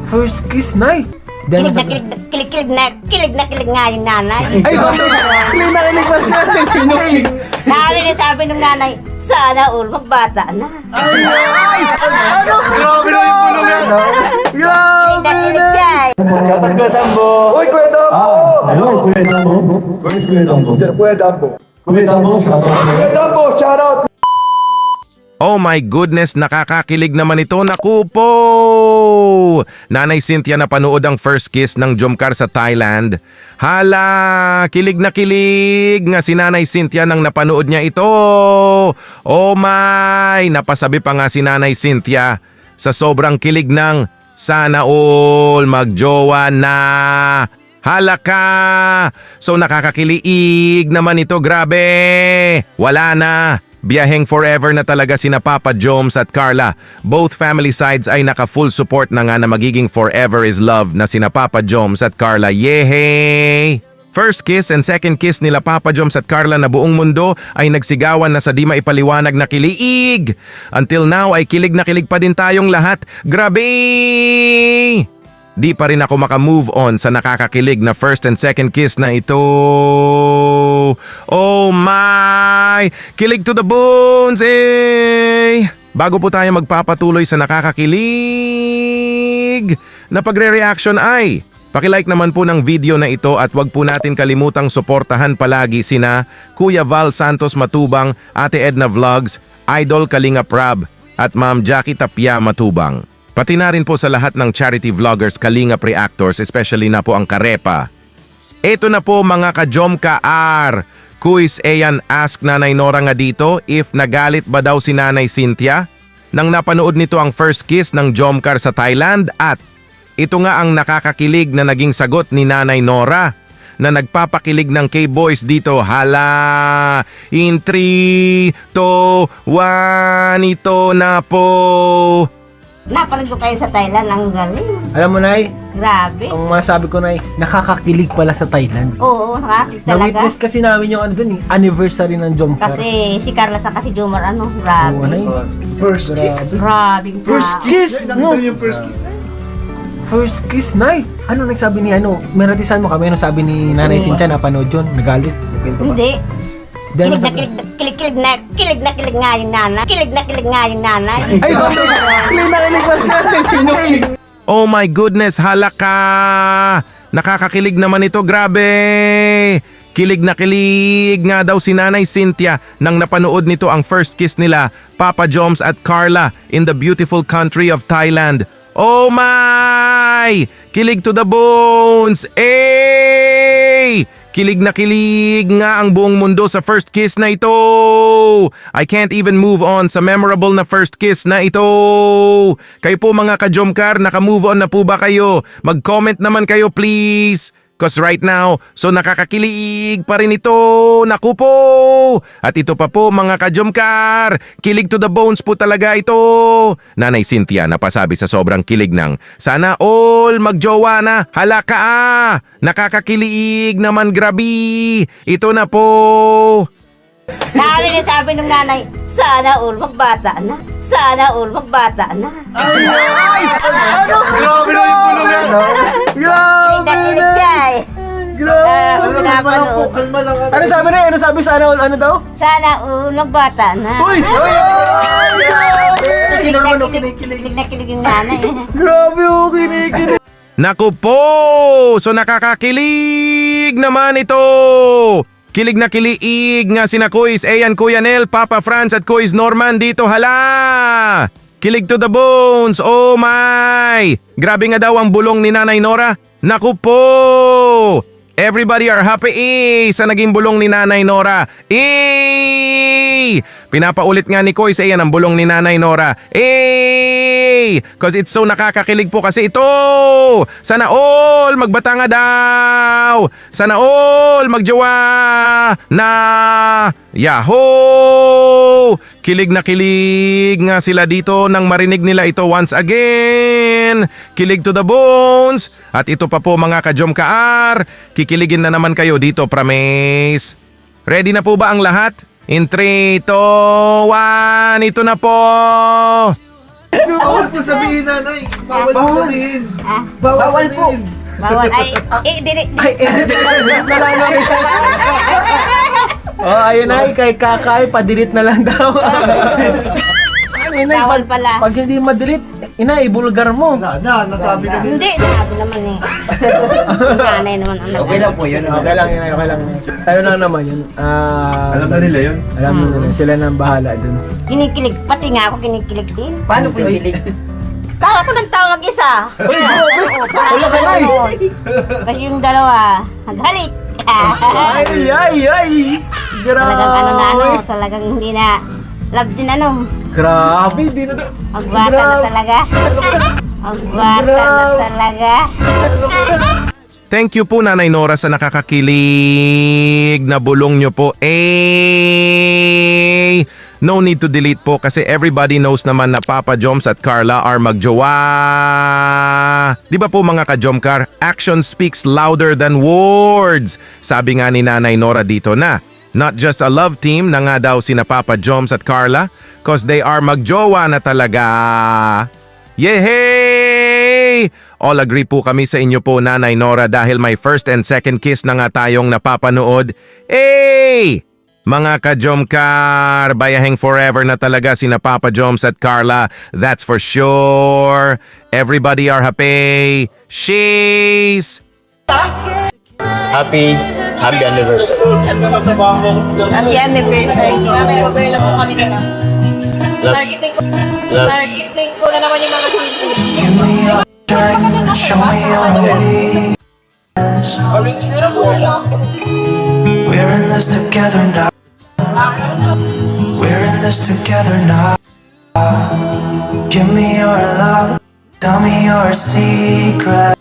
First kiss, Nay. Kilig nga yung nanay. Ay, bakit? May narinig ba natin sino? Namin na sabi ng nanay, sana all magbata na. Ay! Ano? Grabe na yung bulong yan! Grabe Kilig na! siya eh. Kuya Dambo! Uy, Kuya Dambo! Hello, Kuya Dambo. Where's Kuya Dambo? Kuya Dambo! Kuya Dambo, shout out. Kuya Dambo, shout out! Oh my goodness, nakakakilig naman ito. Naku po! Nanay Cynthia napanood ang first kiss ng Jomcar sa Thailand. Hala, kilig na kilig nga si Nanay Cynthia nang napanood niya ito. Oh my, napasabi pa nga si Nanay Cynthia sa sobrang kilig ng sana all magjowa na. Hala ka! So nakakakilig naman ito, grabe! Wala na! Biyaheng forever na talaga sina Papa Joms at Carla. Both family sides ay naka-full support na nga na magiging forever is love na sina Papa Joms at Carla. Yehey! First kiss and second kiss nila Papa Joms at Carla na buong mundo ay nagsigawan na sa di maipaliwanag na kilig. Until now ay kilig na kilig pa din tayong lahat. Grabe! Di pa rin ako makamove on sa nakakakilig na first and second kiss na ito. Oh my! Kilig to the bones eh! Bago po tayo magpapatuloy sa nakakakilig na pagre-reaction ay paki-like naman po ng video na ito at wag po natin kalimutang suportahan palagi sina Kuya Val Santos Matubang, Ate Edna Vlogs, Idol Kalinga Prab at Ma'am Jackie Tapia Matubang. Pati na rin po sa lahat ng charity vloggers, Kalingap Reactors, especially na po ang Karepa. Ito na po mga ka-Jomcar. Kuis Ayan ask Nanay Nora nga dito if nagalit ba daw si Nanay Cynthia nang napanood nito ang first kiss ng Jomcar sa Thailand at ito nga ang nakakakilig na naging sagot ni Nanay Nora na nagpapakilig ng K-Boys dito. Hala! In 3, 2, 1, ito na po! Napanood ko kayo sa Thailand, ang galing. Alam mo, Nay, Grabe. ang masabi ko, Nay, nakakakilig pala sa Thailand. Oo, nakakit talaga. Na-witness kasi namin yung ano dun eh, anniversary ng Jomcar. Kasi si Carla sa kasi Jomar, ano, Oo, grabe. Nay. First kiss? Grabe. First kiss! Nakita No. niyo yung first kiss na yun? First kiss, Nay. Ano nagsabi ni ano? Meratisan mo kami, ano sabi ni Nanay Cynthia na panood yun, nagalit. Hindi. Then, Kilig nga yung nanay. Kilig nga yung nanay. ay, bakit? May narinig ba natin sino? Oh my goodness, hala ka! Nakakakilig naman ito, grabe! Kilig na kilig nga daw si Nanay Cynthia nang napanood nito ang first kiss nila, Papa Joms at Carla in the beautiful country of Thailand. Oh my! Kilig to the bones! Eh! Kilig na kilig nga ang buong mundo sa first kiss na ito. I can't even move on sa memorable na first kiss na ito. Kayo po mga ka-Jomcar, naka-move on na po ba kayo? Mag-comment naman kayo please. Cause right now, so nakakakilig pa rin ito. Naku po! At ito pa po mga ka-Jomcar, kilig to the bones po talaga ito. Nanay Cynthia napasabi sa sobrang kilig ng sana all magjowa na. Hala ka ah! Nakakakilig naman, grabe. Ito na po. Namin na sabi ng nanay, sana all magbata na. Sana all magbata na. Grabe na yung bulong yan! Grabe Kilig na! siya eh. Grabe! Ano, kalma lang po, kalma lang. Ano sabi na? Ano sabi sana all ano daw? Sana all magbata na. Uy! Grabe! Sino naman ang Kilig na kilig yung nanay. Grabe oh, kinikilig. Naku po! So nakakakilig naman ito! Kilig na kilig nga sina Kuis Ayan, Kuya Nel, Papa Franz at Kuis Norman dito, hala! Kilig to the bones, oh my! Grabe nga daw ang bulong ni Nanay Nora. Naku po! Everybody are happy sa naging bulong ni Nanay Nora. Pinapaulit nga ni Kuis Ayan ang bulong ni Nanay Nora. Cause it's so nakakakilig po kasi ito. Sana all magbata nga daw. Sana all magjowa na. Yahoo! Kilig na kilig nga sila dito nang marinig nila ito once again. Kilig to the bones. At ito pa po mga ka-Jomcar, kikiligin na naman kayo dito, promise. Ready na po ba ang lahat? In 3, 2, 1, ito na po! Bawal po sabihin, nanay. Bawal po sabihin. Ah, Bawal sabihin. bawal. Ay, Ay, edit na lang namin. Oh, ayun na, kay Kakay, pa-delete na lang daw. Ano, inay, Bawal pala. Pag hindi ma-delete, inay, ibulgar mo. Nasabi na din. hindi, sabi naman eh. Nanay naman anak. Okay lang po yan. Okay lang, inay, okay lang. Tayo lang naman yun. Alam na nila yun. Alam mo na, sila nang bahala dun. Kinikilig, pati nga ako kinikilig din. Paano po yung kilig? Tawa ko ng tawa mag-isa. Wala ka na eh. Kasi yung dalawa, naghalik. Ay, ay, ay! Grabe! Talagang ano na ano, talagang hindi na love din ano. Grabe, di na Magbata na talaga. Magbata na talaga. Thank you po Nanay Nora sa nakakakilig na bulong nyo po. No need to delete po kasi everybody knows naman na Papa Joms at Carla are magjowa. Di ba po mga ka-Jomcar, action speaks louder than words. Sabi nga ni Nanay Nora dito na, not just a love team na nga daw sina Papa Joms at Carla, cause they are magjowa na talaga. Yehey! All agree po kami sa inyo po Nanay Nora dahil may first and second kiss na nga tayong napapanood. Hey! Mga ka-Jomcar, bayaheng forever na talaga sina Papa Joms at Carla. That's for sure. Everybody are happy. She's... Happy anniversary. Happy anniversary. May lang po kami na lang. Nagising ko na naman yung mga sweet. Show me your way. We're in this together now. We're in this together now. Give me your love. Tell me your secret.